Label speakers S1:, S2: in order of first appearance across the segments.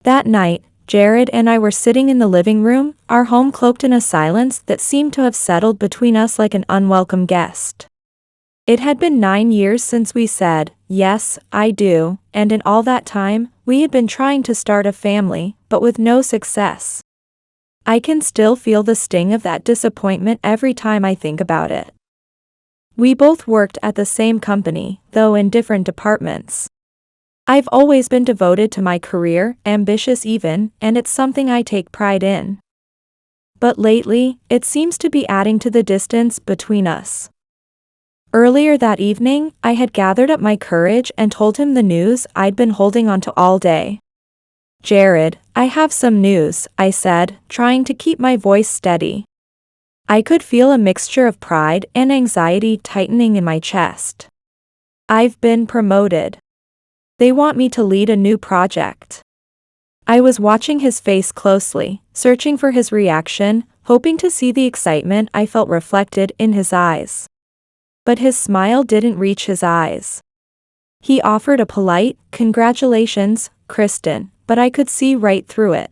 S1: That night, Jared and I were sitting in the living room, our home cloaked in a silence that seemed to have settled between us like an unwelcome guest. It had been 9 years since we said, "Yes, I do," and in all that time, we had been trying to start a family, but with no success. I can still feel the sting of that disappointment every time I think about it. We both worked at the same company, though in different departments. I've always been devoted to my career, ambitious even, and it's something I take pride in. But lately, it seems to be adding to the distance between us. Earlier that evening, I had gathered up my courage and told him the news I'd been holding onto all day. "Jared, I have some news," I said, trying to keep my voice steady. I could feel a mixture of pride and anxiety tightening in my chest. "I've been promoted. They want me to lead a new project." I was watching his face closely, searching for his reaction, hoping to see the excitement I felt reflected in his eyes. But his smile didn't reach his eyes. He offered a polite, "Congratulations, Kristen," but I could see right through it.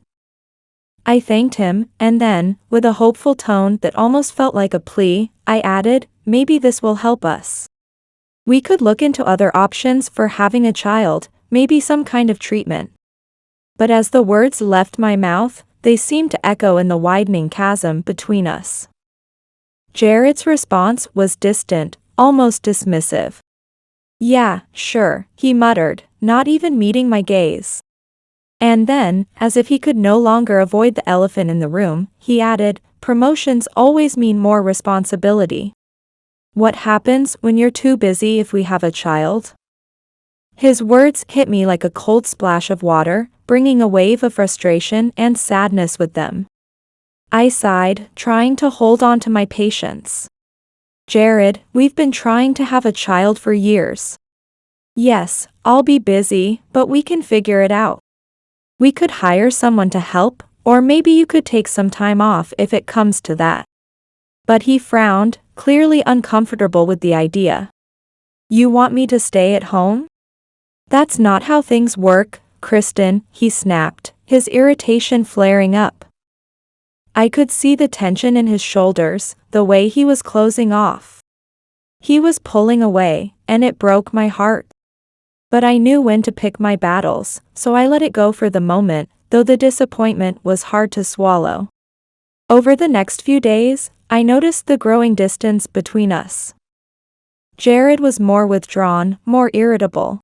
S1: I thanked him, and then, with a hopeful tone that almost felt like a plea, I added, "Maybe this will help us. We could look into other options for having a child, maybe some kind of treatment." But as the words left my mouth, they seemed to echo in the widening chasm between us. Jared's response was distant, almost dismissive. "Yeah, sure," he muttered, not even meeting my gaze. And then, as if he could no longer avoid the elephant in the room, he added, "Promotions always mean more responsibility. What happens when you're too busy if we have a child?" His words hit me like a cold splash of water, bringing a wave of frustration and sadness with them. I sighed, trying to hold on to my patience. "Jared, we've been trying to have a child for years. Yes, I'll be busy, but we can figure it out. We could hire someone to help, or maybe you could take some time off if it comes to that." But he frowned, clearly uncomfortable with the idea. "You want me to stay at home? That's not how things work, Kristen," he snapped, his irritation flaring up. I could see the tension in his shoulders, the way he was closing off. He was pulling away, and it broke my heart. But I knew when to pick my battles, so I let it go for the moment, though the disappointment was hard to swallow. Over the next few days, I noticed the growing distance between us. Jared was more withdrawn, more irritable.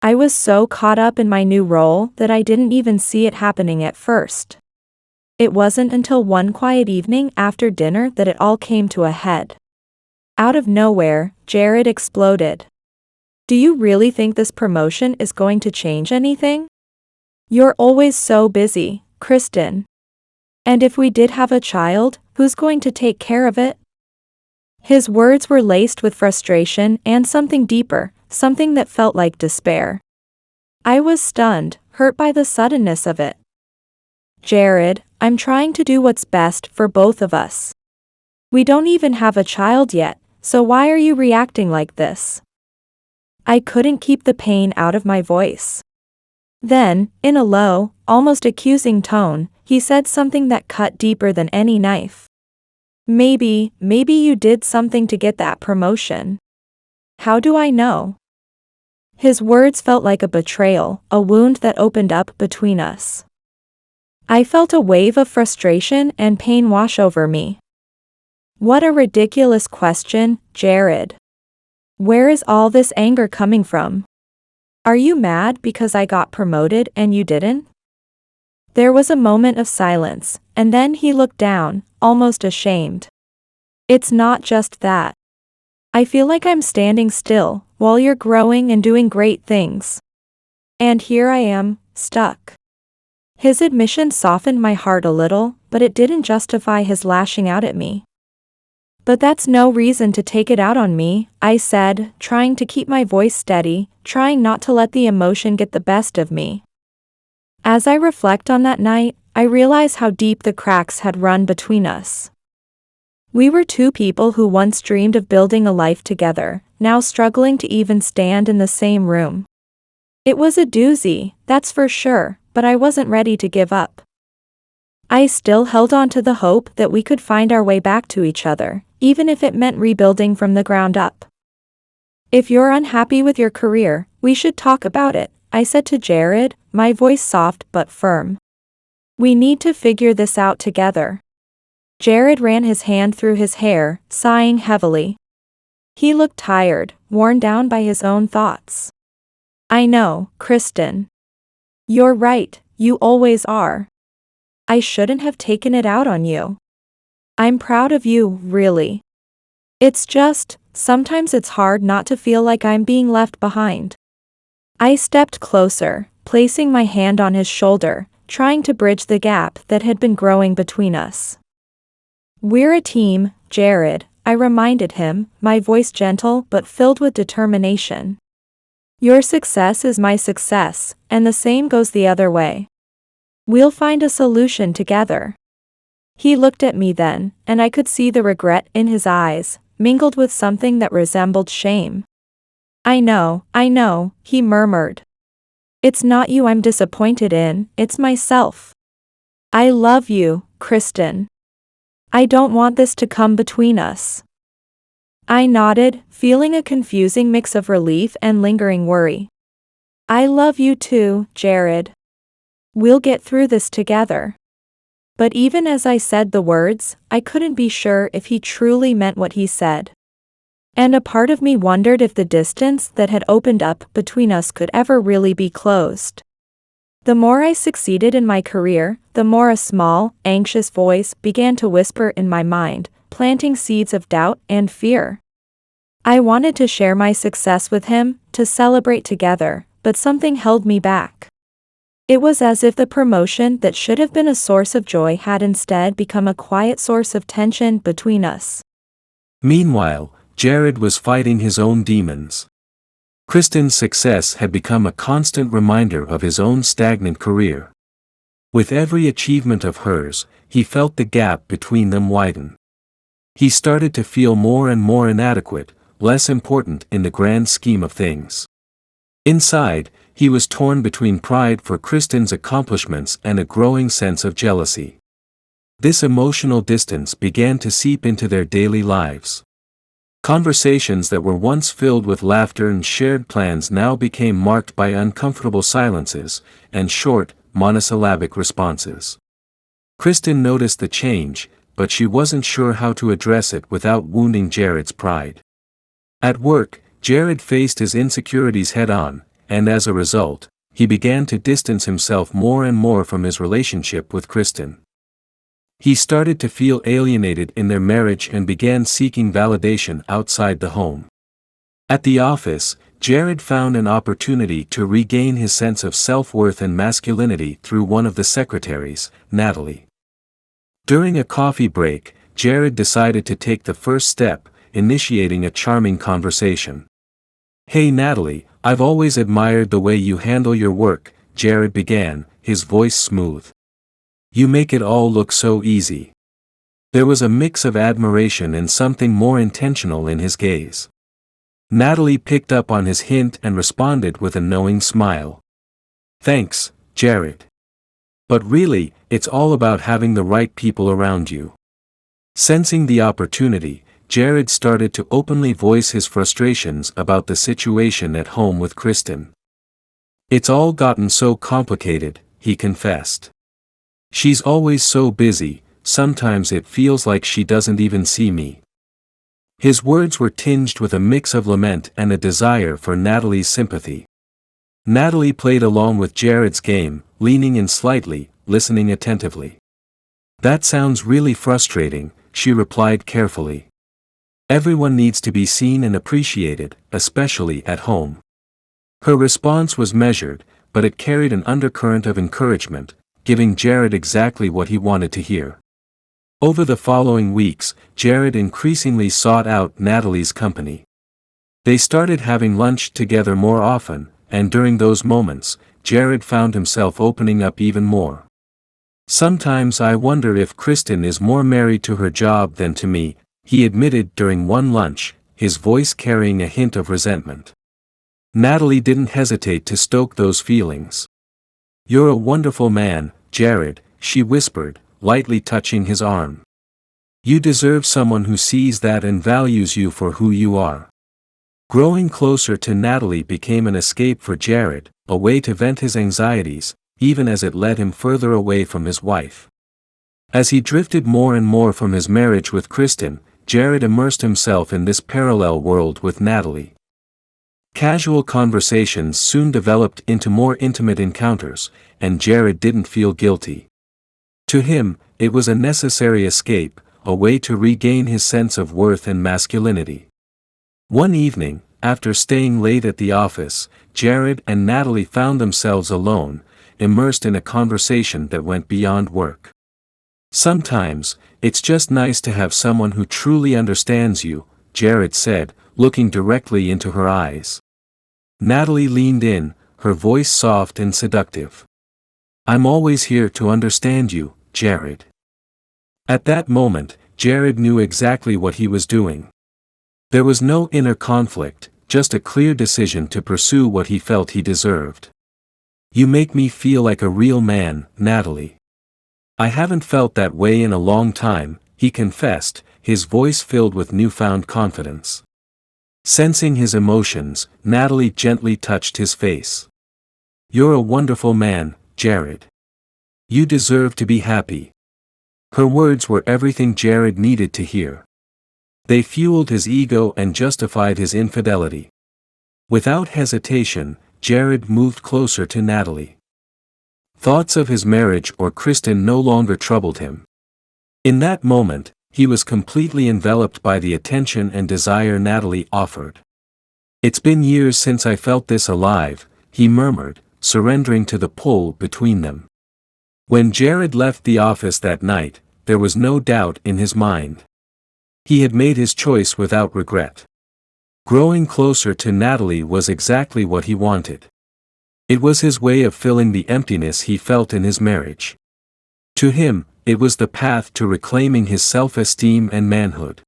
S1: I was so caught up in my new role that I didn't even see it happening at first. It wasn't until one quiet evening after dinner that it all came to a head. Out of nowhere, Jared exploded. "Do you really think this promotion is going to change anything? You're always so busy, Kristen. And if we did have a child, who's going to take care of it?" His words were laced with frustration and something deeper, something that felt like despair. I was stunned, hurt by the suddenness of it. "Jared, I'm trying to do what's best for both of us. We don't even have a child yet, so why are you reacting like this?" I couldn't keep the pain out of my voice. Then, in a low, almost accusing tone, he said something that cut deeper than any knife. Maybe you did something to get that promotion. How do I know?" His words felt like a betrayal, a wound that opened up between us. I felt a wave of frustration and pain wash over me. What a ridiculous question, Jared. Where is all this anger coming from? Are you mad because I got promoted and you didn't? There was a moment of silence, and then he looked down, almost ashamed. "It's not just that. I feel like I'm standing still, while you're growing and doing great things. And here I am, stuck." His admission softened my heart a little, but it didn't justify his lashing out at me. "But that's no reason to take it out on me," I said, trying to keep my voice steady, trying not to let the emotion get the best of me. As I reflect on that night, I realize how deep the cracks had run between us. We were two people who once dreamed of building a life together, now struggling to even stand in the same room. It was a doozy, that's for sure, but I wasn't ready to give up. I still held on to the hope that we could find our way back to each other, even if it meant rebuilding from the ground up. If you're unhappy with your career, we should talk about it, I said to Jared, my voice soft but firm. We need to figure this out together. Jared ran his hand through his hair, sighing heavily. He looked tired, worn down by his own thoughts. I know, Kristen. You're right, you always are. I shouldn't have taken it out on you. I'm proud of you, really. It's just, sometimes it's hard not to feel like I'm being left behind. I stepped closer, placing my hand on his shoulder, trying to bridge the gap that had been growing between us. We're a team, Jared, I reminded him, my voice gentle but filled with determination. Your success is my success, and the same goes the other way. We'll find a solution together. He looked at me then, and I could see the regret in his eyes, mingled with something that resembled shame. I know, he murmured. It's not you I'm disappointed in, it's myself. I love you, Kristen. I don't want this to come between us. I nodded, feeling a confusing mix of relief and lingering worry. I love you too, Jared. We'll get through this together. But even as I said the words, I couldn't be sure if he truly meant what he said. And a part of me wondered if the distance that had opened up between us could ever really be closed. The more I succeeded in my career, the more a small, anxious voice began to whisper in my mind, planting seeds of doubt and fear. I wanted to share my success with him, to celebrate together, but something held me back. It was as if the promotion that should have been a source of joy had instead become a quiet source of tension between us.
S2: Meanwhile, Jared was fighting his own demons. Kristen's success had become a constant reminder of his own stagnant career. With every achievement of hers, he felt the gap between them widen. He started to feel more and more inadequate, less important in the grand scheme of things. Inside, he was torn between pride for Kristen's accomplishments and a growing sense of jealousy. This emotional distance began to seep into their daily lives. Conversations that were once filled with laughter and shared plans now became marked by uncomfortable silences and short, monosyllabic responses. Kristen noticed the change, but she wasn't sure how to address it without wounding Jared's pride. At work, Jared faced his insecurities head-on, and as a result, he began to distance himself more and more from his relationship with Kristen. He started to feel alienated in their marriage and began seeking validation outside the home. At the office, Jared found an opportunity to regain his sense of self-worth and masculinity through one of the secretaries, Natalie. During a coffee break, Jared decided to take the first step, initiating a charming conversation. "Hey Natalie, I've always admired the way you handle your work," Jared began, his voice smooth. "You make it all look so easy." There was a mix of admiration and something more intentional in his gaze. Natalie picked up on his hint and responded with a knowing smile. "Thanks, Jared. But really, it's all about having the right people around you." Sensing the opportunity, Jared started to openly voice his frustrations about the situation at home with Kristen. "It's all gotten so complicated," he confessed. "She's always so busy, sometimes it feels like she doesn't even see me." His words were tinged with a mix of lament and a desire for Natalie's sympathy. Natalie played along with Jared's game, leaning in slightly, listening attentively. "That sounds really frustrating," she replied carefully. "Everyone needs to be seen and appreciated, especially at home." Her response was measured, but it carried an undercurrent of encouragement, giving Jared exactly what he wanted to hear. Over the following weeks, Jared increasingly sought out Natalie's company. They started having lunch together more often, and during those moments, Jared found himself opening up even more. "Sometimes I wonder if Kristen is more married to her job than to me," he admitted during one lunch, his voice carrying a hint of resentment. Natalie didn't hesitate to stoke those feelings. You're a wonderful man, Jared, she whispered, lightly touching his arm. You deserve someone who sees that and values you for who you are. Growing closer to Natalie became an escape for Jared, a way to vent his anxieties, even as it led him further away from his wife. As he drifted more and more from his marriage with Kristen, Jared immersed himself in this parallel world with Natalie. Casual conversations soon developed into more intimate encounters, and Jared didn't feel guilty. To him, it was a necessary escape, a way to regain his sense of worth and masculinity. One evening, after staying late at the office, Jared and Natalie found themselves alone, immersed in a conversation that went beyond work. Sometimes, it's just nice to have someone who truly understands you, Jared said, looking directly into her eyes. Natalie leaned in, her voice soft and seductive. I'm always here to understand you, Jared. At that moment, Jared knew exactly what he was doing. There was no inner conflict, just a clear decision to pursue what he felt he deserved. You make me feel like a real man, Natalie. I haven't felt that way in a long time, he confessed, his voice filled with newfound confidence. Sensing his emotions, Natalie gently touched his face. You're a wonderful man, Jared. You deserve to be happy. Her words were everything Jared needed to hear. They fueled his ego and justified his infidelity. Without hesitation, Jared moved closer to Natalie. Thoughts of his marriage or Kristen no longer troubled him. In that moment, he was completely enveloped by the attention and desire Natalie offered. It's been years since I felt this alive, he murmured, surrendering to the pull between them. When Jared left the office that night, there was no doubt in his mind. He had made his choice without regret. Growing closer to Natalie was exactly what he wanted. It was his way of filling the emptiness he felt in his marriage. To him, it was the path to reclaiming his self-esteem and manhood.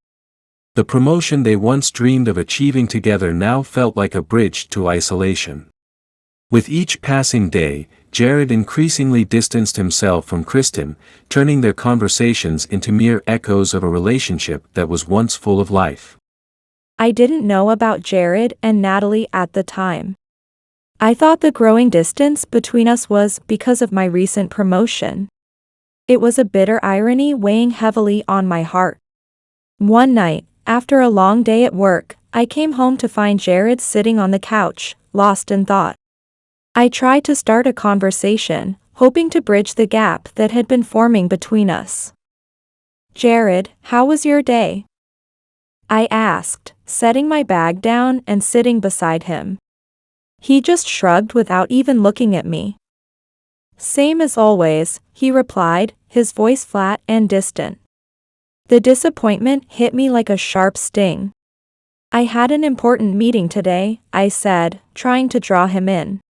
S2: The promotion they once dreamed of achieving together now felt like a bridge to isolation. With each passing day, Jared increasingly distanced himself from Kristen, turning their conversations into mere echoes of a relationship that was once full of life.
S1: I didn't know about Jared and Natalie at the time. I thought the growing distance between us was because of my recent promotion. It was a bitter irony weighing heavily on my heart. One night, after a long day at work, I came home to find Jared sitting on the couch, lost in thought. I tried to start a conversation, hoping to bridge the gap that had been forming between us. Jared, how was your day? I asked, setting my bag down and sitting beside him. He just shrugged without even looking at me. Same as always, he replied, his voice flat and distant. The disappointment hit me like a sharp sting. I had an important meeting today, I said, trying to draw him in.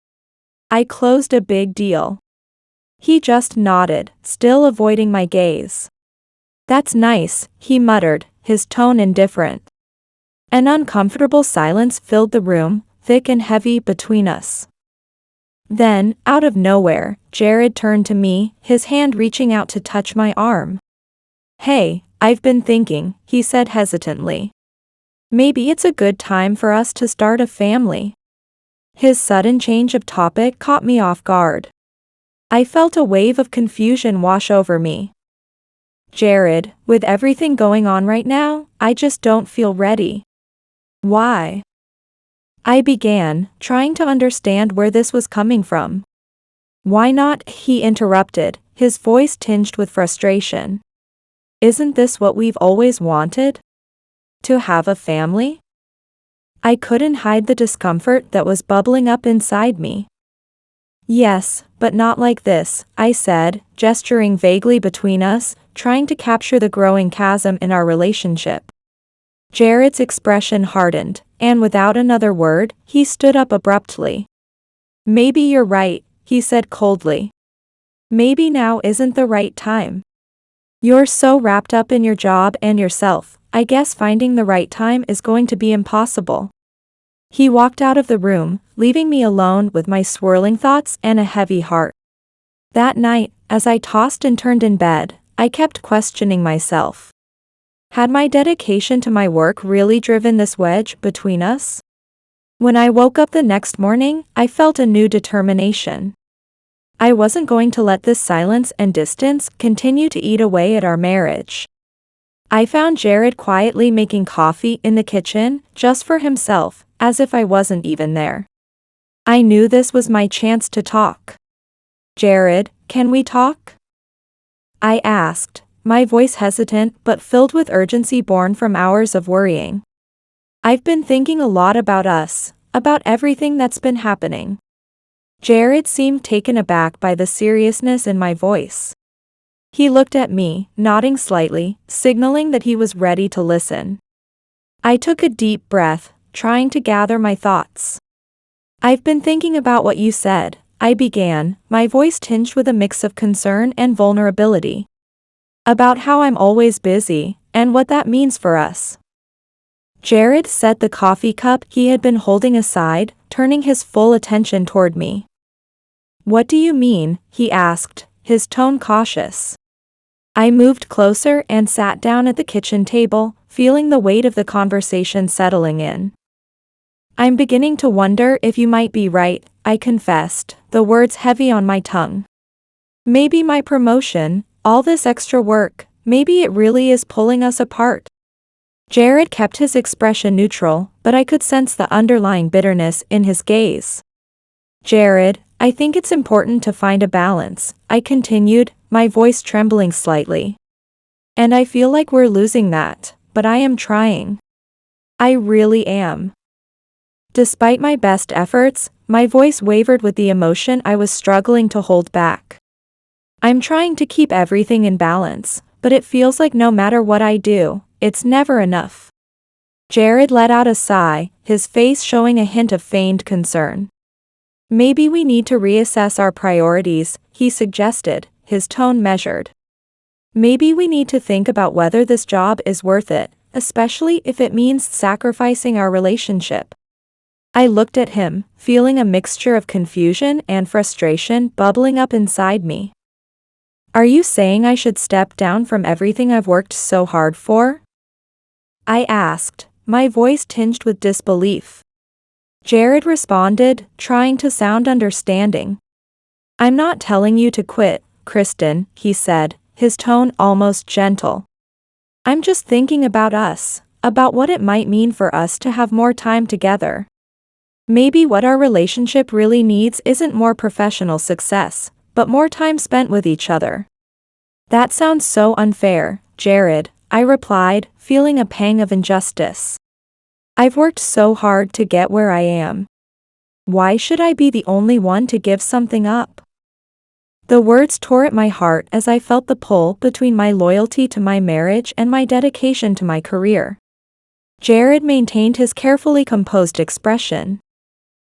S1: I closed a big deal. He just nodded, still avoiding my gaze. That's nice, he muttered, his tone indifferent. An uncomfortable silence filled the room, thick and heavy between us. Then, out of nowhere, Jared turned to me, his hand reaching out to touch my arm. Hey, I've been thinking, he said hesitantly. Maybe it's a good time for us to start a family. His sudden change of topic caught me off guard. I felt a wave of confusion wash over me. Jared, with everything going on right now, I just don't feel ready. Why? I began, trying to understand where this was coming from. Why not? He interrupted, his voice tinged with frustration. Isn't this what we've always wanted? To have a family? I couldn't hide the discomfort that was bubbling up inside me. Yes, but not like this, I said, gesturing vaguely between us, trying to capture the growing chasm in our relationship. Jared's expression hardened, and without another word, he stood up abruptly. Maybe you're right, he said coldly. Maybe now isn't the right time. You're so wrapped up in your job and yourself, I guess finding the right time is going to be impossible. He walked out of the room, leaving me alone with my swirling thoughts and a heavy heart. That night, as I tossed and turned in bed, I kept questioning myself. Had my dedication to my work really driven this wedge between us? When I woke up the next morning, I felt a new determination. I wasn't going to let this silence and distance continue to eat away at our marriage. I found Jared quietly making coffee in the kitchen, just for himself, as if I wasn't even there. I knew this was my chance to talk. "Jared, can we talk?" I asked, my voice hesitant but filled with urgency born from hours of worrying. "I've been thinking a lot about us, about everything that's been happening." Jared seemed taken aback by the seriousness in my voice. He looked at me, nodding slightly, signaling that he was ready to listen. I took a deep breath, trying to gather my thoughts. "I've been thinking about what you said," I began, my voice tinged with a mix of concern and vulnerability. "About how I'm always busy, and what that means for us." Jared set the coffee cup he had been holding aside, turning his full attention toward me. "What do you mean?" he asked, his tone cautious. I moved closer and sat down at the kitchen table, feeling the weight of the conversation settling in. "I'm beginning to wonder if you might be right," I confessed, the words heavy on my tongue. "Maybe my promotion, all this extra work, maybe it really is pulling us apart." Jared kept his expression neutral, but I could sense the underlying bitterness in his gaze. "Jared, I think it's important to find a balance," I continued, my voice trembling slightly. "And I feel like we're losing that, but I am trying. I really am." Despite my best efforts, my voice wavered with the emotion I was struggling to hold back. "I'm trying to keep everything in balance, but it feels like no matter what I do, it's never enough." Jared let out a sigh, his face showing a hint of feigned concern. "Maybe we need to reassess our priorities," he suggested, his tone measured. "Maybe we need to think about whether this job is worth it, especially if it means sacrificing our relationship." I looked at him, feeling a mixture of confusion and frustration bubbling up inside me. "Are you saying I should step down from everything I've worked so hard for?" I asked, my voice tinged with disbelief. Jared responded, trying to sound understanding. "I'm not telling you to quit, Kristen," he said, his tone almost gentle. "I'm just thinking about us, about what it might mean for us to have more time together. Maybe what our relationship really needs isn't more professional success, but more time spent with each other." "That sounds so unfair, Jared," I replied, feeling a pang of injustice. "I've worked so hard to get where I am. Why should I be the only one to give something up?" The words tore at my heart as I felt the pull between my loyalty to my marriage and my dedication to my career. Jared maintained his carefully composed expression.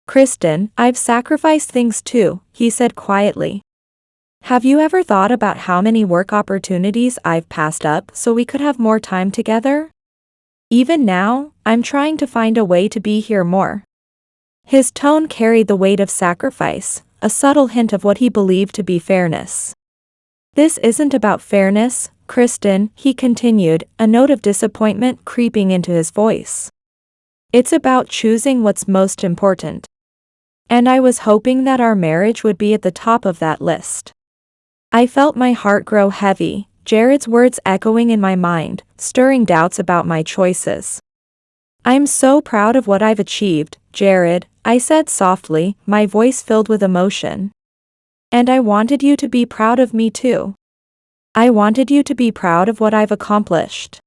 S1: "Kristen, I've sacrificed things too," he said quietly. "Have you ever thought about how many work opportunities I've passed up so we could have more time together? Even now, I'm trying to find a way to be here more." His tone carried the weight of sacrifice, a subtle hint of what he believed to be fairness. "This isn't about fairness, Kristen," he continued, a note of disappointment creeping into his voice. "It's about choosing what's most important. And I was hoping that our marriage would be at the top of that list." I felt my heart grow heavy, Jared's words echoing in my mind, stirring doubts about my choices. "I'm so proud of what I've achieved, Jared," I said softly, my voice filled with emotion. "And I wanted you to be proud of me too. I wanted you to be proud of what I've accomplished."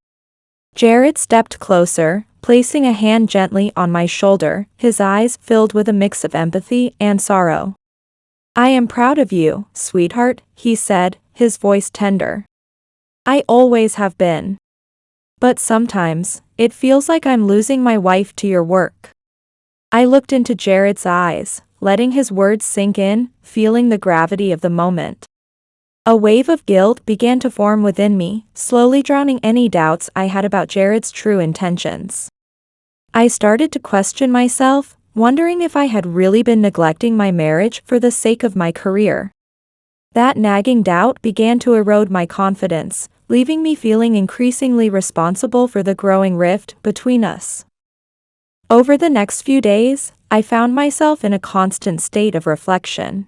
S1: Jared stepped closer, placing a hand gently on my shoulder, his eyes filled with a mix of empathy and sorrow. "I am proud of you, sweetheart," he said, his voice tender. "I always have been. But sometimes, it feels like I'm losing my wife to your work." I looked into Jared's eyes, letting his words sink in, feeling the gravity of the moment. A wave of guilt began to form within me, slowly drowning any doubts I had about Jared's true intentions. I started to question myself, wondering if I had really been neglecting my marriage for the sake of my career. That nagging doubt began to erode my confidence, leaving me feeling increasingly responsible for the growing rift between us. Over the next few days, I found myself in a constant state of reflection.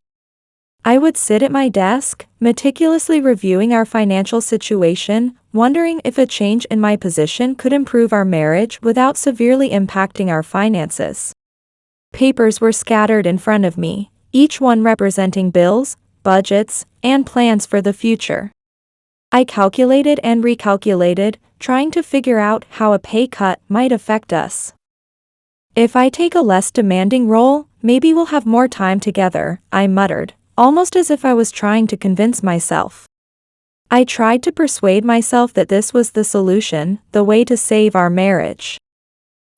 S1: I would sit at my desk, meticulously reviewing our financial situation, wondering if a change in my position could improve our marriage without severely impacting our finances. Papers were scattered in front of me, each one representing bills, budgets, and plans for the future. I calculated and recalculated, trying to figure out how a pay cut might affect us. If I take a less demanding role, maybe we'll have more time together, I muttered, almost as if I was trying to convince myself. I tried to persuade myself that this was the solution, the way to save our marriage.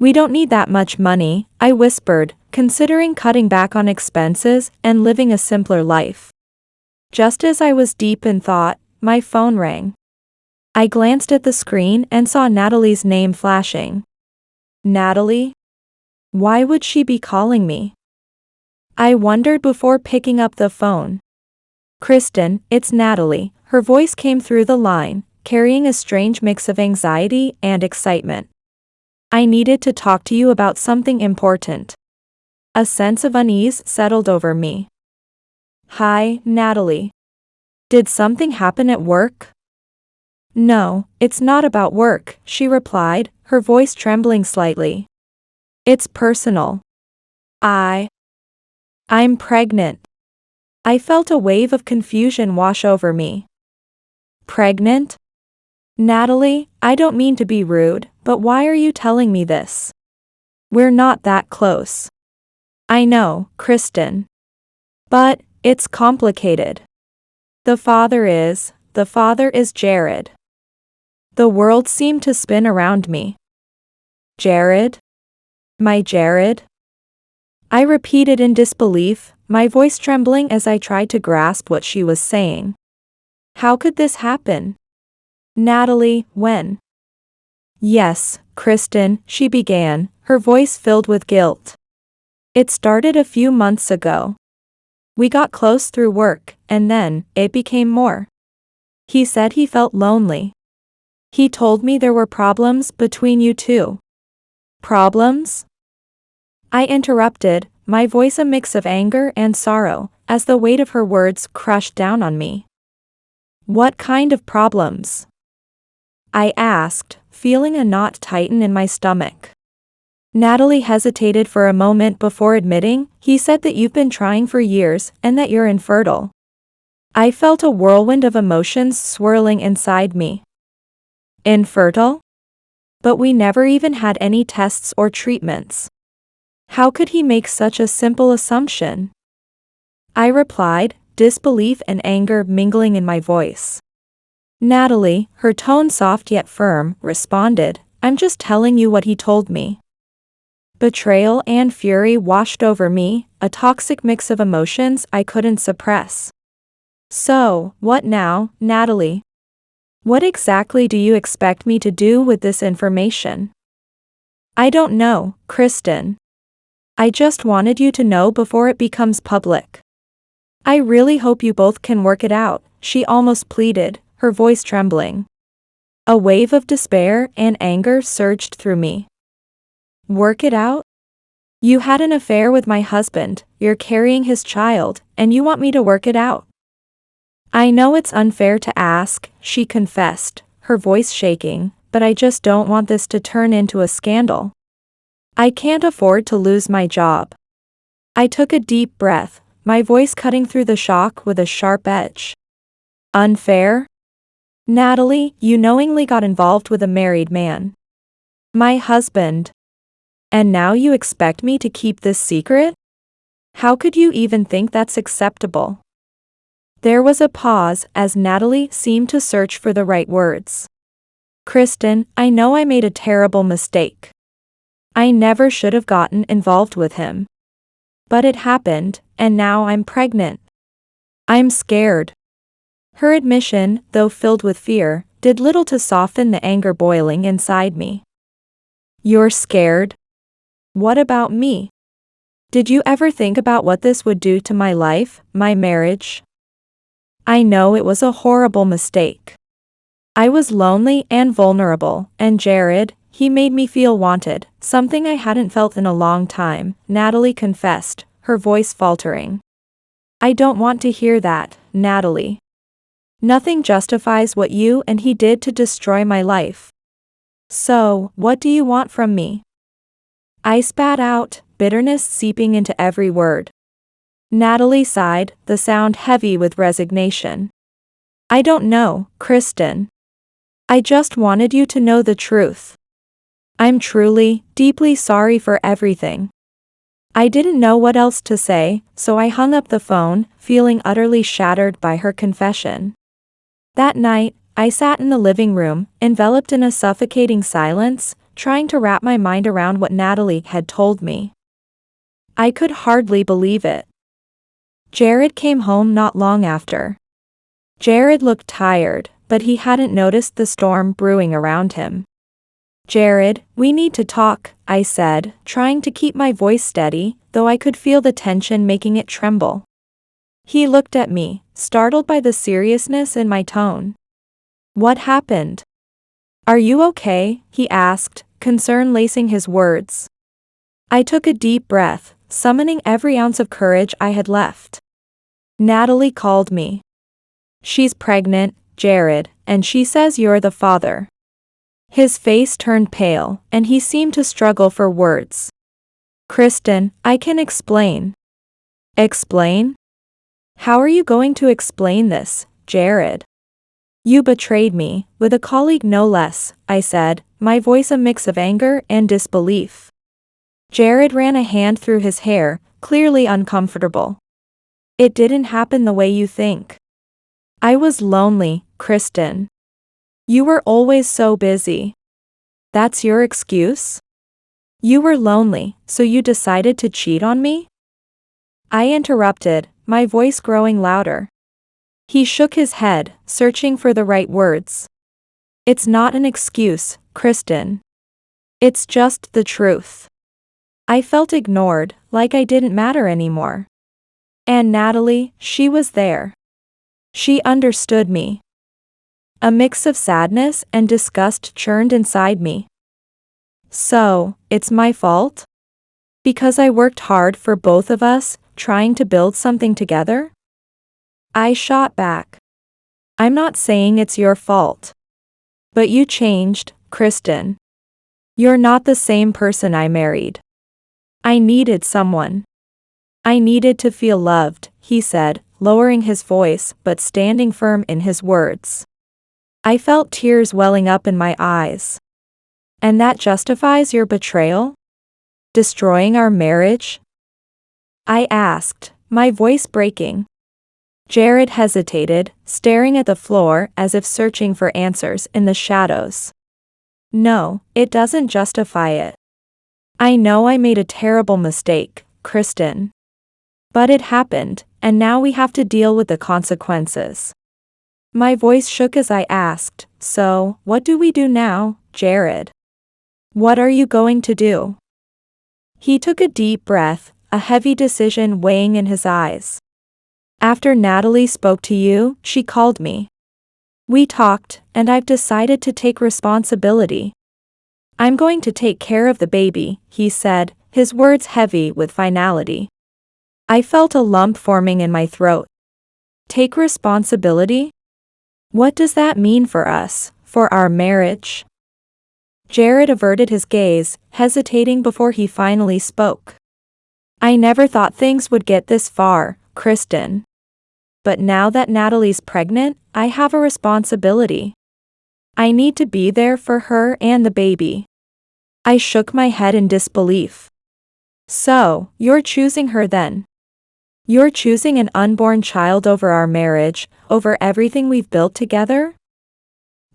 S1: We don't need that much money, I whispered, considering cutting back on expenses and living a simpler life. Just as I was deep in thought, my phone rang. I glanced at the screen and saw Natalie's name flashing. Natalie? Why would she be calling me? I wondered before picking up the phone. Kristen, it's Natalie. Her voice came through the line, carrying a strange mix of anxiety and excitement. I needed to talk to you about something important. A sense of unease settled over me. Hi, Natalie. Did something happen at work? No, it's not about work, she replied, her voice trembling slightly. It's personal. I'm pregnant. I felt a wave of confusion wash over me. Pregnant? Natalie, I don't mean to be rude, but why are you telling me this? We're not that close. I know, Kristen. But, it's complicated. The father is Jared. The world seemed to spin around me. Jared? My Jared? I repeated in disbelief, my voice trembling as I tried to grasp what she was saying. How could this happen? Natalie, when? Yes, Kristen, she began, her voice filled with guilt. It started a few months ago. We got close through work, and then, it became more. He said he felt lonely. He told me there were problems between you two. Problems? I interrupted, my voice a mix of anger and sorrow, as the weight of her words crushed down on me. What kind of problems? I asked, feeling a knot tighten in my stomach. Natalie hesitated for a moment before admitting, he said that you've been trying for years and that you're infertile. I felt a whirlwind of emotions swirling inside me. Infertile? But we never even had any tests or treatments. How could he make such a simple assumption? I replied, disbelief and anger mingling in my voice. Natalie, her tone soft yet firm, responded, I'm just telling you what he told me. Betrayal and fury washed over me, a toxic mix of emotions I couldn't suppress. So, what now, Natalie? What exactly do you expect me to do with this information? I don't know, Kristen. I just wanted you to know before it becomes public. I really hope you both can work it out, she almost pleaded, her voice trembling. A wave of despair and anger surged through me. Work it out? You had an affair with my husband, you're carrying his child, and you want me to work it out? I know it's unfair to ask, she confessed, her voice shaking, but I just don't want this to turn into a scandal. I can't afford to lose my job. I took a deep breath, my voice cutting through the shock with a sharp edge. Unfair? Natalie, you knowingly got involved with a married man. My husband. And now you expect me to keep this secret? How could you even think that's acceptable? There was a pause as Natalie seemed to search for the right words. Kristen, I know I made a terrible mistake. I never should have gotten involved with him. But it happened, and now I'm pregnant. I'm scared. Her admission, though filled with fear, did little to soften the anger boiling inside me. You're scared? What about me? Did you ever think about what this would do to my life, my marriage? I know it was a horrible mistake. I was lonely and vulnerable, and Jared, he made me feel wanted, something I hadn't felt in a long time, Natalie confessed, her voice faltering. I don't want to hear that, Natalie. Nothing justifies what you and he did to destroy my life. So, what do you want from me? I spat out, bitterness seeping into every word. Natalie sighed, the sound heavy with resignation. I don't know, Kristen. I just wanted you to know the truth. I'm truly, deeply sorry for everything. I didn't know what else to say, so I hung up the phone, feeling utterly shattered by her confession. That night, I sat in the living room, enveloped in a suffocating silence, trying to wrap my mind around what Natalie had told me. I could hardly believe it. Jared came home not long after. Jared looked tired, but he hadn't noticed the storm brewing around him. Jared, we need to talk, I said, trying to keep my voice steady, though I could feel the tension making it tremble. He looked at me, startled by the seriousness in my tone. What happened? Are you okay? He asked, concern lacing his words. I took a deep breath, summoning every ounce of courage I had left. Natalie called me. She's pregnant, Jared, and she says you're the father. His face turned pale, and he seemed to struggle for words. Kristen, I can explain. Explain? How are you going to explain this, Jared? You betrayed me, with a colleague no less, I said, my voice a mix of anger and disbelief. Jared ran a hand through his hair, clearly uncomfortable. It didn't happen the way you think. I was lonely, Kristen. You were always so busy. That's your excuse? You were lonely, so you decided to cheat on me? I interrupted, my voice growing louder. He shook his head, searching for the right words. It's not an excuse, Kristen. It's just the truth. I felt ignored, like I didn't matter anymore. And Natalie, she was there. She understood me. A mix of sadness and disgust churned inside me. So, it's my fault? Because I worked hard for both of us, trying to build something together? I shot back. I'm not saying it's your fault. But you changed, Kristen. You're not the same person I married. I needed someone. I needed to feel loved, he said, lowering his voice but standing firm in his words. I felt tears welling up in my eyes. And that justifies your betrayal? Destroying our marriage? I asked, my voice breaking. Jared hesitated, staring at the floor as if searching for answers in the shadows. No, it doesn't justify it. I know I made a terrible mistake, Kristen. But it happened, and now we have to deal with the consequences. My voice shook as I asked, so, what do we do now, Jared? What are you going to do? He took a deep breath, a heavy decision weighing in his eyes. After Natalie spoke to you, she called me. We talked, and I've decided to take responsibility. I'm going to take care of the baby, he said, his words heavy with finality. I felt a lump forming in my throat. Take responsibility? What does that mean for us, for our marriage? Jared averted his gaze, hesitating before he finally spoke. I never thought things would get this far, Kristen. But now that Natalie's pregnant, I have a responsibility. I need to be there for her and the baby. I shook my head in disbelief. So, you're choosing her then? You're choosing an unborn child over our marriage, over everything we've built together?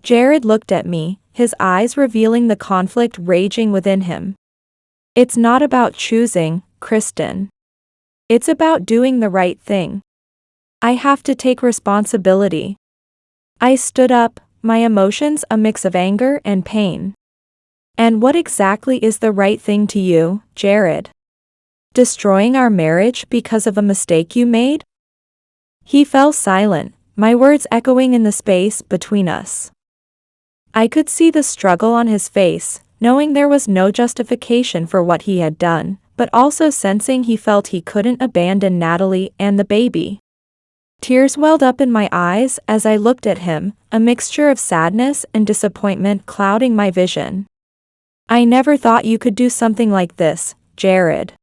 S1: Jared looked at me, his eyes revealing the conflict raging within him. It's not about choosing, Kristen. It's about doing the right thing. I have to take responsibility. I stood up, my emotions a mix of anger and pain. And what exactly is the right thing to you, Jared? Destroying our marriage because of a mistake you made? He fell silent, my words echoing in the space between us. I could see the struggle on his face, knowing there was no justification for what he had done, but also sensing he felt he couldn't abandon Natalie and the baby. Tears welled up in my eyes as I looked at him, a mixture of sadness and disappointment clouding my vision. I never thought you could do something like this, Jared.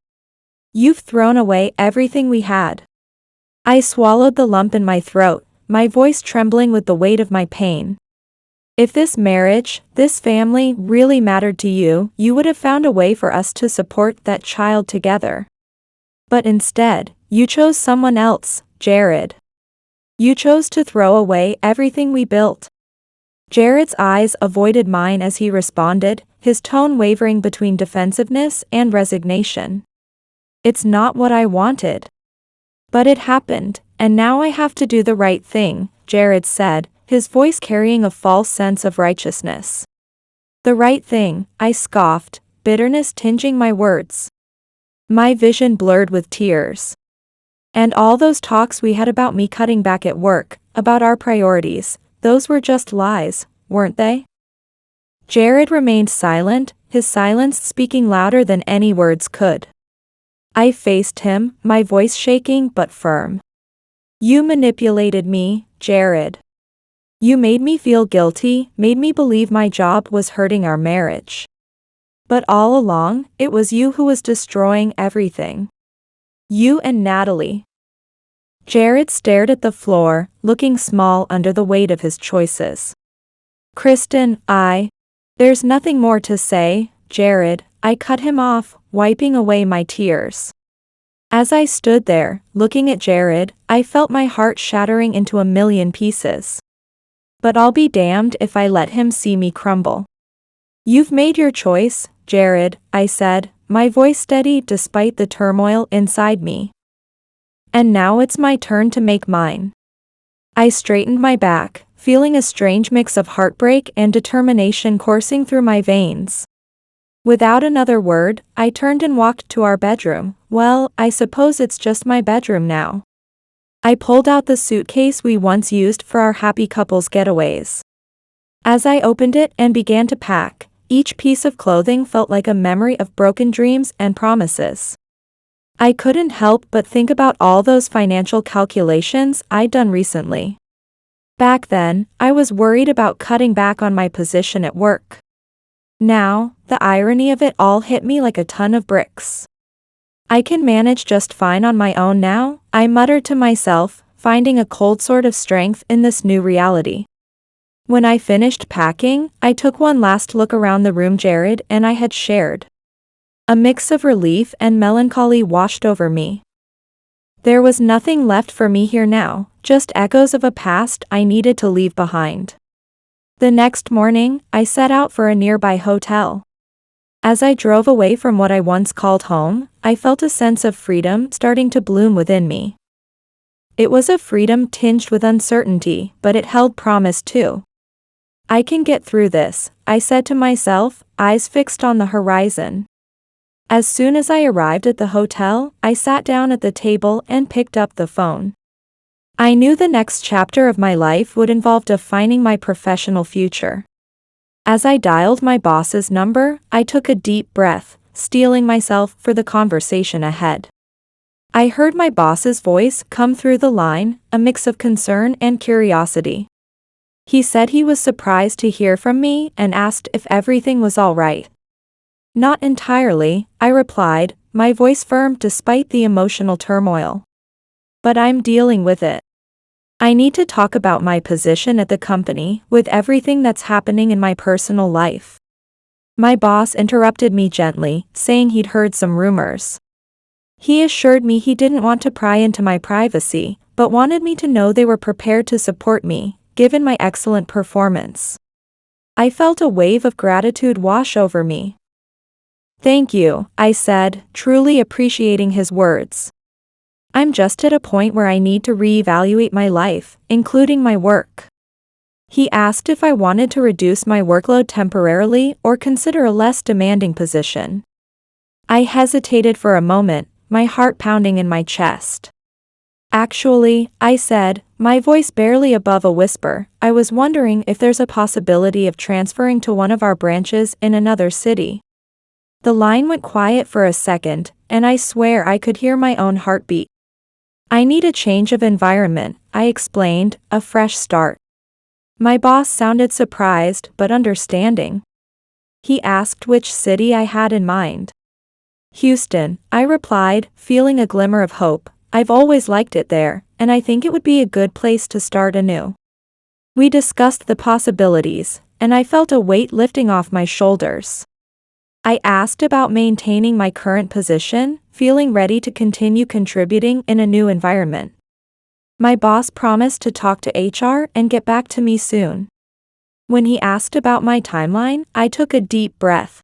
S1: You've thrown away everything we had. I swallowed the lump in my throat, my voice trembling with the weight of my pain. If this marriage, this family, really mattered to you, you would have found a way for us to support that child together. But instead, you chose someone else, Jared. You chose to throw away everything we built. Jared's eyes avoided mine as he responded, his tone wavering between defensiveness and resignation. It's not what I wanted. But it happened, and now I have to do the right thing, Jared said, his voice carrying a false sense of righteousness. The right thing, I scoffed, bitterness tinging my words. My vision blurred with tears. And all those talks we had about me cutting back at work, about our priorities, those were just lies, weren't they? Jared remained silent, his silence speaking louder than any words could. I faced him, my voice shaking but firm. You manipulated me, Jared. You made me feel guilty, made me believe my job was hurting our marriage. But all along, it was you who was destroying everything. You and Natalie. Jared stared at the floor, looking small under the weight of his choices. Kristen, There's nothing more to say, Jared, I cut him off, wiping away my tears. As I stood there, looking at Jared, I felt my heart shattering into a million pieces. But I'll be damned if I let him see me crumble. You've made your choice, Jared, I said, my voice steady despite the turmoil inside me. And now it's my turn to make mine. I straightened my back, feeling a strange mix of heartbreak and determination coursing through my veins. Without another word, I turned and walked to our bedroom. Well, I suppose it's just my bedroom now. I pulled out the suitcase we once used for our happy couples getaways. As I opened it and began to pack, each piece of clothing felt like a memory of broken dreams and promises. I couldn't help but think about all those financial calculations I'd done recently. Back then, I was worried about cutting back on my position at work. Now, the irony of it all hit me like a ton of bricks. I can manage just fine on my own now, I muttered to myself, finding a cold sort of strength in this new reality. When I finished packing, I took one last look around the room Jared and I had shared. A mix of relief and melancholy washed over me. There was nothing left for me here now, just echoes of a past I needed to leave behind. The next morning, I set out for a nearby hotel. As I drove away from what I once called home, I felt a sense of freedom starting to bloom within me. It was a freedom tinged with uncertainty, but it held promise too. I can get through this, I said to myself, eyes fixed on the horizon. As soon as I arrived at the hotel, I sat down at the table and picked up the phone. I knew the next chapter of my life would involve defining my professional future. As I dialed my boss's number, I took a deep breath, steeling myself for the conversation ahead. I heard my boss's voice come through the line, a mix of concern and curiosity. He said he was surprised to hear from me and asked if everything was all right. Not entirely, I replied, my voice firm despite the emotional turmoil. But I'm dealing with it. I need to talk about my position at the company, with everything that's happening in my personal life. My boss interrupted me gently, saying he'd heard some rumors. He assured me he didn't want to pry into my privacy, but wanted me to know they were prepared to support me, given my excellent performance. I felt a wave of gratitude wash over me. Thank you, I said, truly appreciating his words. I'm just at a point where I need to reevaluate my life, including my work. He asked if I wanted to reduce my workload temporarily or consider a less demanding position. I hesitated for a moment, my heart pounding in my chest. Actually, I said, my voice barely above a whisper, I was wondering if there's a possibility of transferring to one of our branches in another city. The line went quiet for a second, and I swear I could hear my own heartbeat. I need a change of environment, I explained, a fresh start. My boss sounded surprised but understanding. He asked which city I had in mind. Houston, I replied, feeling a glimmer of hope. I've always liked it there, and I think it would be a good place to start anew. We discussed the possibilities, and I felt a weight lifting off my shoulders. I asked about maintaining my current position, feeling ready to continue contributing in a new environment. My boss promised to talk to HR and get back to me soon. When he asked about my timeline, I took a deep breath.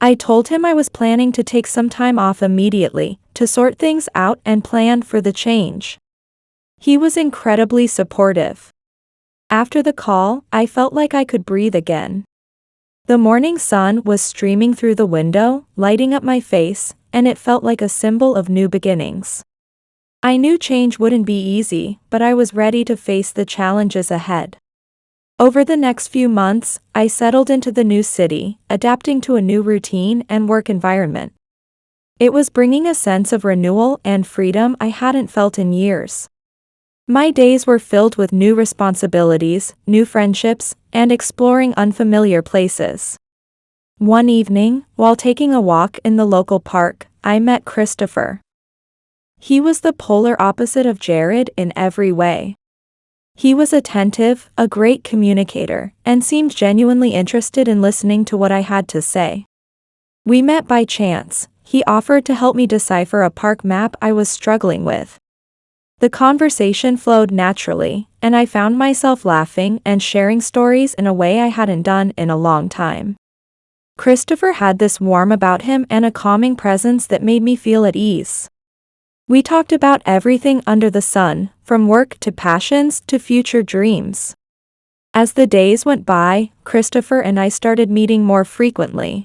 S1: I told him I was planning to take some time off immediately, to sort things out and plan for the change. He was incredibly supportive. After the call, I felt like I could breathe again. The morning sun was streaming through the window, lighting up my face, and it felt like a symbol of new beginnings. I knew change wouldn't be easy, but I was ready to face the challenges ahead. Over the next few months, I settled into the new city, adapting to a new routine and work environment. It was bringing a sense of renewal and freedom I hadn't felt in years. My days were filled with new responsibilities, new friendships, and exploring unfamiliar places. One evening, while taking a walk in the local park, I met Christopher. He was the polar opposite of Jared in every way. He was attentive, a great communicator, and seemed genuinely interested in listening to what I had to say. We met by chance. He offered to help me decipher a park map I was struggling with. The conversation flowed naturally, and I found myself laughing and sharing stories in a way I hadn't done in a long time. Christopher had this warmth about him and a calming presence that made me feel at ease. We talked about everything under the sun, from work to passions to future dreams. As the days went by, Christopher and I started meeting more frequently.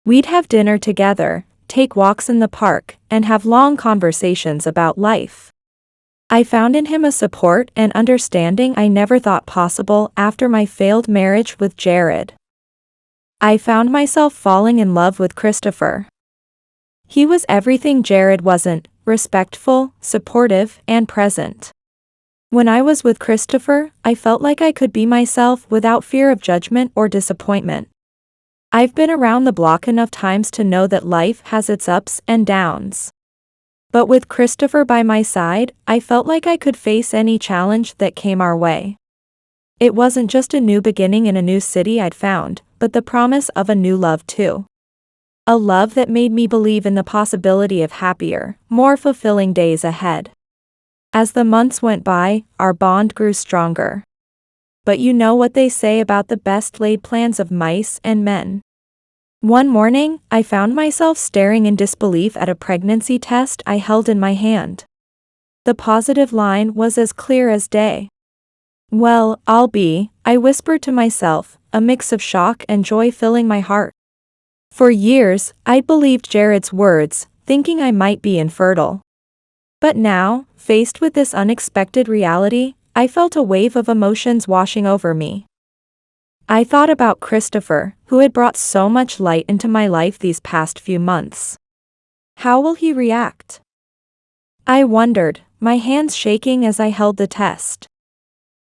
S1: We'd have dinner together, take walks in the park, and have long conversations about life. I found in him a support and understanding I never thought possible after my failed marriage with Jared. I found myself falling in love with Christopher. He was everything Jared wasn't: respectful, supportive, and present. When I was with Christopher, I felt like I could be myself without fear of judgment or disappointment. I've been around the block enough times to know that life has its ups and downs. But with Christopher by my side, I felt like I could face any challenge that came our way. It wasn't just a new beginning in a new city I'd found, but the promise of a new love too. A love that made me believe in the possibility of happier, more fulfilling days ahead. As the months went by, our bond grew stronger. But you know what they say about the best laid plans of mice and men. One morning, I found myself staring in disbelief at a pregnancy test I held in my hand. The positive line was as clear as day. Well, I whispered to myself, a mix of shock and joy filling my heart. For years, I'd believed Jared's words, thinking I might be infertile. But now, faced with this unexpected reality, I felt a wave of emotions washing over me. I thought about Christopher, who had brought so much light into my life these past few months. How will he react? I wondered, my hands shaking as I held the test.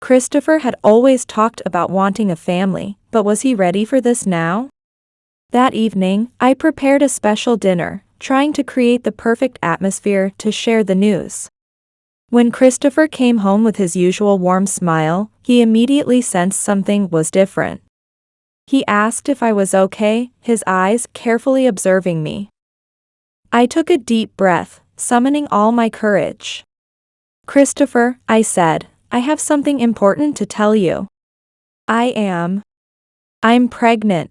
S1: Christopher had always talked about wanting a family, but was he ready for this now? That evening, I prepared a special dinner, trying to create the perfect atmosphere to share the news. When Christopher came home with his usual warm smile, he immediately sensed something was different. He asked if I was okay, his eyes carefully observing me. I took a deep breath, summoning all my courage. Christopher, I said, I have something important to tell you. I'm pregnant.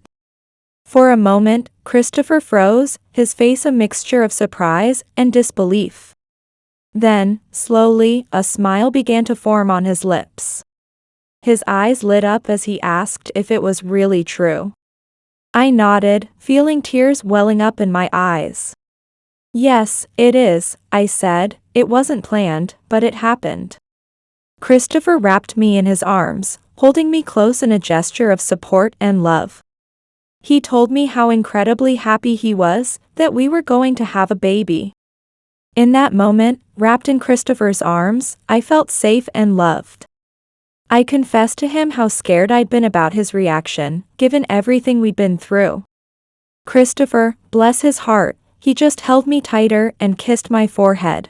S1: For a moment, Christopher froze, his face a mixture of surprise and disbelief. Then, slowly, a smile began to form on his lips. His eyes lit up as he asked if it was really true. I nodded, feeling tears welling up in my eyes. Yes, it is, I said, It wasn't planned, but it happened. Christopher wrapped me in his arms, holding me close in a gesture of support and love. He told me how incredibly happy he was that we were going to have a baby. In that moment, wrapped in Christopher's arms, I felt safe and loved. I confessed to him how scared I'd been about his reaction, given everything we'd been through. Christopher, bless his heart, he just held me tighter and kissed my forehead.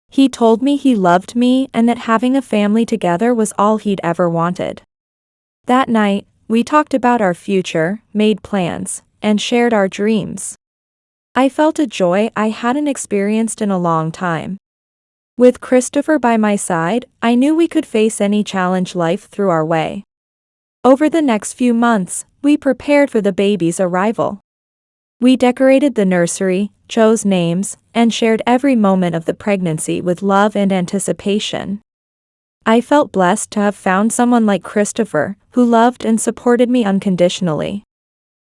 S1: He told me he loved me and that having a family together was all he'd ever wanted. That night, we talked about our future, made plans, and shared our dreams. I felt a joy I hadn't experienced in a long time. With Christopher by my side, I knew we could face any challenge life threw our way. Over the next few months, we prepared for the baby's arrival. We decorated the nursery, chose names, and shared every moment of the pregnancy with love and anticipation. I felt blessed to have found someone like Christopher, who loved and supported me unconditionally.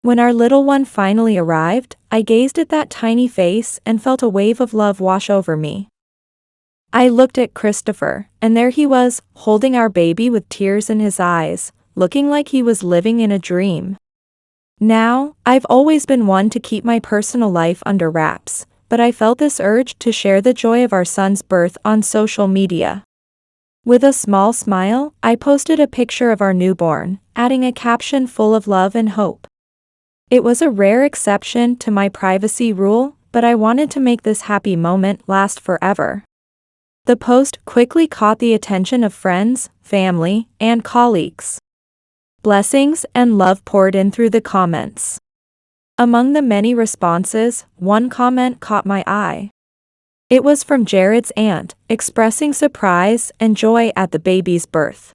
S1: When our little one finally arrived, I gazed at that tiny face and felt a wave of love wash over me. I looked at Christopher, and there he was, holding our baby with tears in his eyes, looking like he was living in a dream. Now, I've always been one to keep my personal life under wraps, but I felt this urge to share the joy of our son's birth on social media. With a small smile, I posted a picture of our newborn, adding a caption full of love and hope. It was a rare exception to my privacy rule, but I wanted to make this happy moment last forever. The post quickly caught the attention of friends, family, and colleagues. Blessings and love poured in through the comments. Among the many responses, one comment caught my eye. It was from Jared's aunt, expressing surprise and joy at the baby's birth.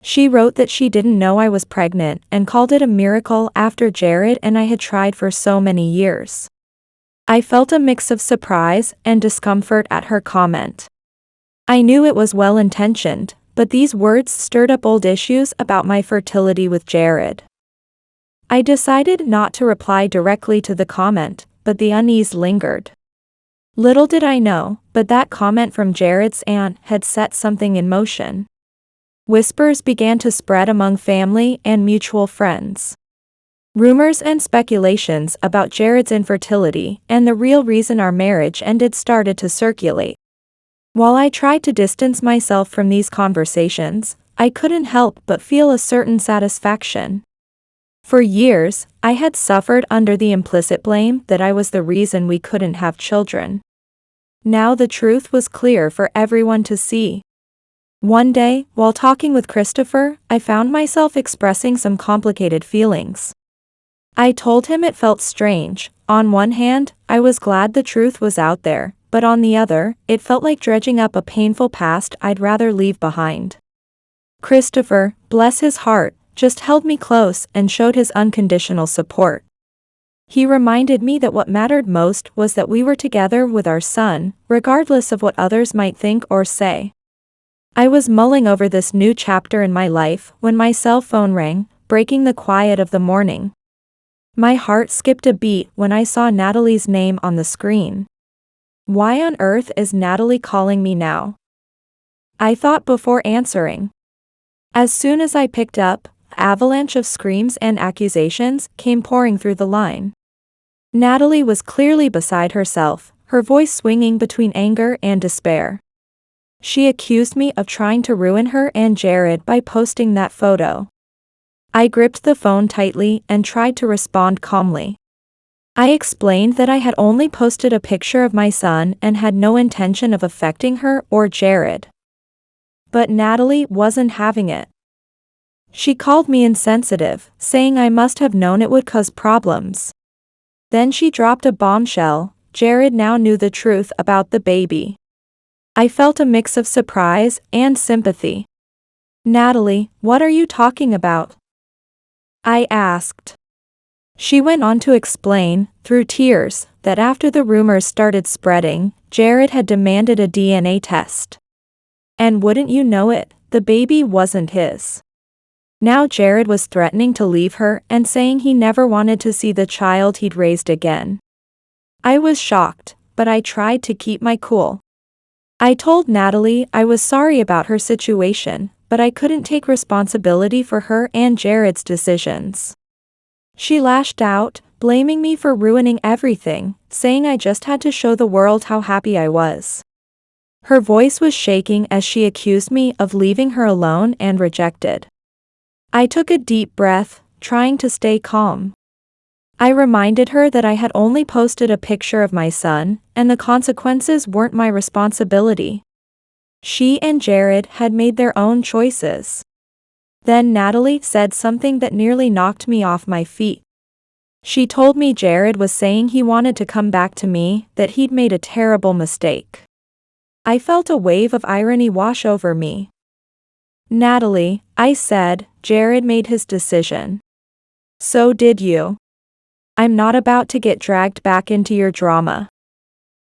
S1: She wrote that she didn't know I was pregnant and called it a miracle after Jared and I had tried for so many years. I felt a mix of surprise and discomfort at her comment. I knew it was well-intentioned, but these words stirred up old issues about my fertility with Jared. I decided not to reply directly to the comment, but the unease lingered. Little did I know, but that comment from Jared's aunt had set something in motion. Whispers began to spread among family and mutual friends. Rumors and speculations about Jared's infertility and the real reason our marriage ended started to circulate. While I tried to distance myself from these conversations, I couldn't help but feel a certain satisfaction. For years, I had suffered under the implicit blame that I was the reason we couldn't have children. Now the truth was clear for everyone to see. One day, while talking with Christopher, I found myself expressing some complicated feelings. I told him it felt strange. On one hand, I was glad the truth was out there, but on the other, it felt like dredging up a painful past I'd rather leave behind. Christopher, bless his heart, just held me close and showed his unconditional support. He reminded me that what mattered most was that we were together with our son, regardless of what others might think or say. I was mulling over this new chapter in my life when my cell phone rang, breaking the quiet of the morning. My heart skipped a beat when I saw Natalie's name on the screen. Why on earth is Natalie calling me now? I thought before answering. As soon as I picked up, an avalanche of screams and accusations came pouring through the line. Natalie was clearly beside herself, her voice swinging between anger and despair. She accused me of trying to ruin her and Jared by posting that photo. I gripped the phone tightly and tried to respond calmly. I explained that I had only posted a picture of my son and had no intention of affecting her or Jared. But Natalie wasn't having it. She called me insensitive, saying I must have known it would cause problems. Then she dropped a bombshell. Jared now knew the truth about the baby. I felt a mix of surprise and sympathy. Natalie, what are you talking about? I asked. She went on to explain, through tears, that after the rumors started spreading, Jared had demanded a DNA test. And wouldn't you know it, the baby wasn't his. Now Jared was threatening to leave her and saying he never wanted to see the child he'd raised again. I was shocked, but I tried to keep my cool. I told Natalie I was sorry about her situation, but I couldn't take responsibility for her and Jared's decisions. She lashed out, blaming me for ruining everything, saying I just had to show the world how happy I was. Her voice was shaking as she accused me of leaving her alone and rejected. I took a deep breath, trying to stay calm. I reminded her that I had only posted a picture of my son, and the consequences weren't my responsibility. She and Jared had made their own choices. Then Natalie said something that nearly knocked me off my feet. She told me Jared was saying he wanted to come back to me, that he'd made a terrible mistake. I felt a wave of irony wash over me. Natalie, I said, Jared made his decision. So did you. I'm not about to get dragged back into your drama.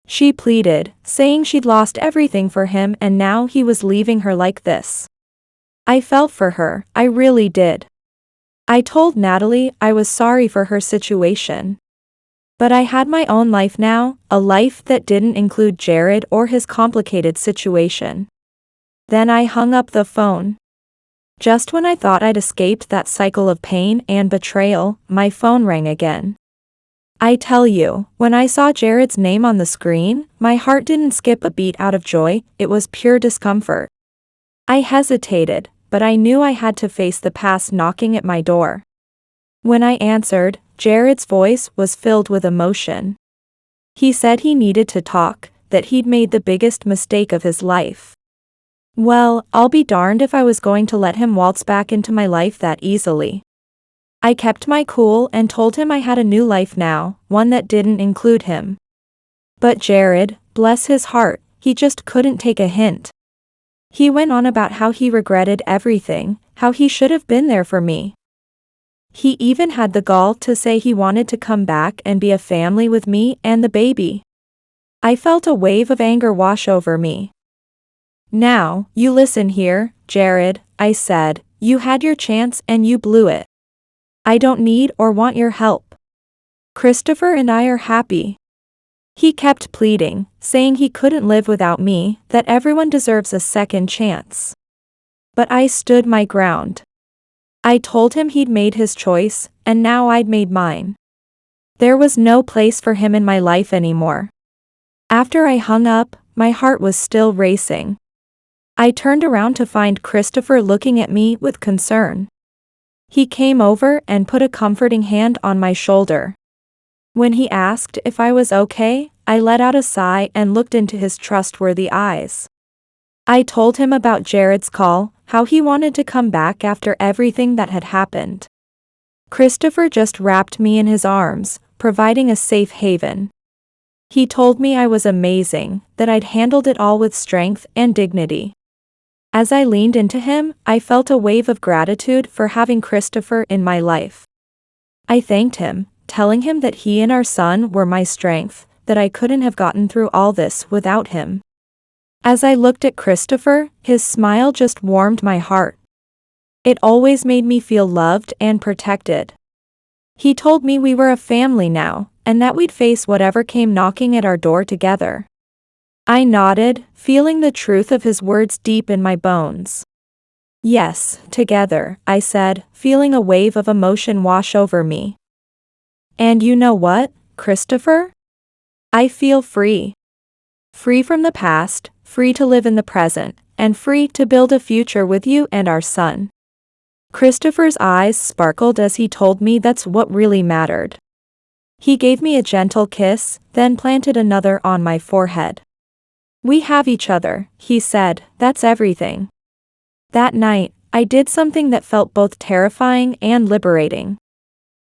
S1: She pleaded, saying she'd lost everything for him and now he was leaving her like this. I felt for her, I really did. I told Natalie I was sorry for her situation. But I had my own life now, a life that didn't include Jared or his complicated situation. Then I hung up the phone. Just when I thought I'd escaped that cycle of pain and betrayal, my phone rang again. I tell you, when I saw Jared's name on the screen, my heart didn't skip a beat out of joy, it was pure discomfort. I hesitated, but I knew I had to face the past knocking at my door. When I answered, Jared's voice was filled with emotion. He said he needed to talk, that he'd made the biggest mistake of his life. Well, I'll be darned if I was going to let him waltz back into my life that easily. I kept my cool and told him I had a new life now, one that didn't include him. But Jared, bless his heart, he just couldn't take a hint. He went on about how he regretted everything, how he should have been there for me. He even had the gall to say he wanted to come back and be a family with me and the baby. I felt a wave of anger wash over me. Now, you listen here, Jared, I said, you had your chance and you blew it. I don't need or want your help. Christopher and I are happy. He kept pleading, saying he couldn't live without me, that everyone deserves a second chance. But I stood my ground. I told him he'd made his choice, and now I'd made mine. There was no place for him in my life anymore. After I hung up, my heart was still racing. I turned around to find Christopher looking at me with concern. He came over and put a comforting hand on my shoulder. When he asked if I was okay, I let out a sigh and looked into his trustworthy eyes. I told him about Jared's call, how he wanted to come back after everything that had happened. Christopher just wrapped me in his arms, providing a safe haven. He told me I was amazing, that I'd handled it all with strength and dignity. As I leaned into him, I felt a wave of gratitude for having Christopher in my life. I thanked him, telling him that he and our son were my strength, that I couldn't have gotten through all this without him. As I looked at Christopher, his smile just warmed my heart. It always made me feel loved and protected. He told me we were a family now, and that we'd face whatever came knocking at our door together. I nodded, feeling the truth of his words deep in my bones. Yes, together, I said, feeling a wave of emotion wash over me. And you know what, Christopher? I feel free. Free from the past, free to live in the present, and free to build a future with you and our son. Christopher's eyes sparkled as he told me that's what really mattered. He gave me a gentle kiss, then planted another on my forehead. We have each other, he said, that's everything. That night, I did something that felt both terrifying and liberating.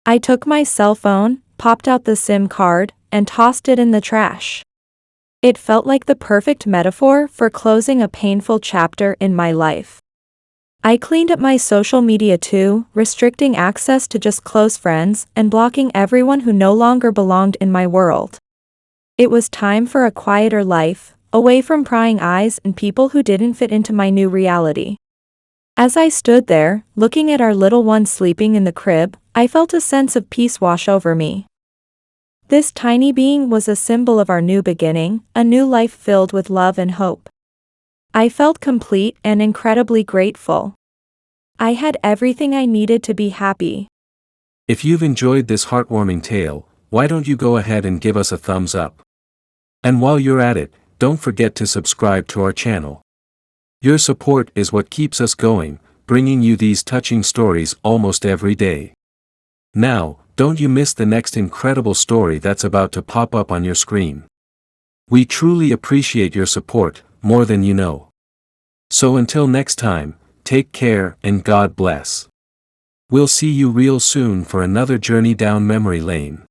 S1: I took my cell phone, popped out the SIM card, and tossed it in the trash. It felt like the perfect metaphor for closing a painful chapter in my life. I cleaned up my social media too, restricting access to just close friends and blocking everyone who no longer belonged in my world. It was time for a quieter life, away from prying eyes and people who didn't fit into my new reality. As I stood there, looking at our little one sleeping in the crib, I felt a sense of peace wash over me. This tiny being was a symbol of our new beginning, a new life filled with love and hope. I felt complete and incredibly grateful. I had everything I needed to be happy.
S2: If you've enjoyed this heartwarming tale, why don't you go ahead and give us a thumbs up? And while you're at it, don't forget to subscribe to our channel. Your support is what keeps us going, bringing you these touching stories almost every day. Now, don't you miss the next incredible story that's about to pop up on your screen. We truly appreciate your support, more than you know. So until next time, take care and God bless. We'll see you real soon for another journey down memory lane.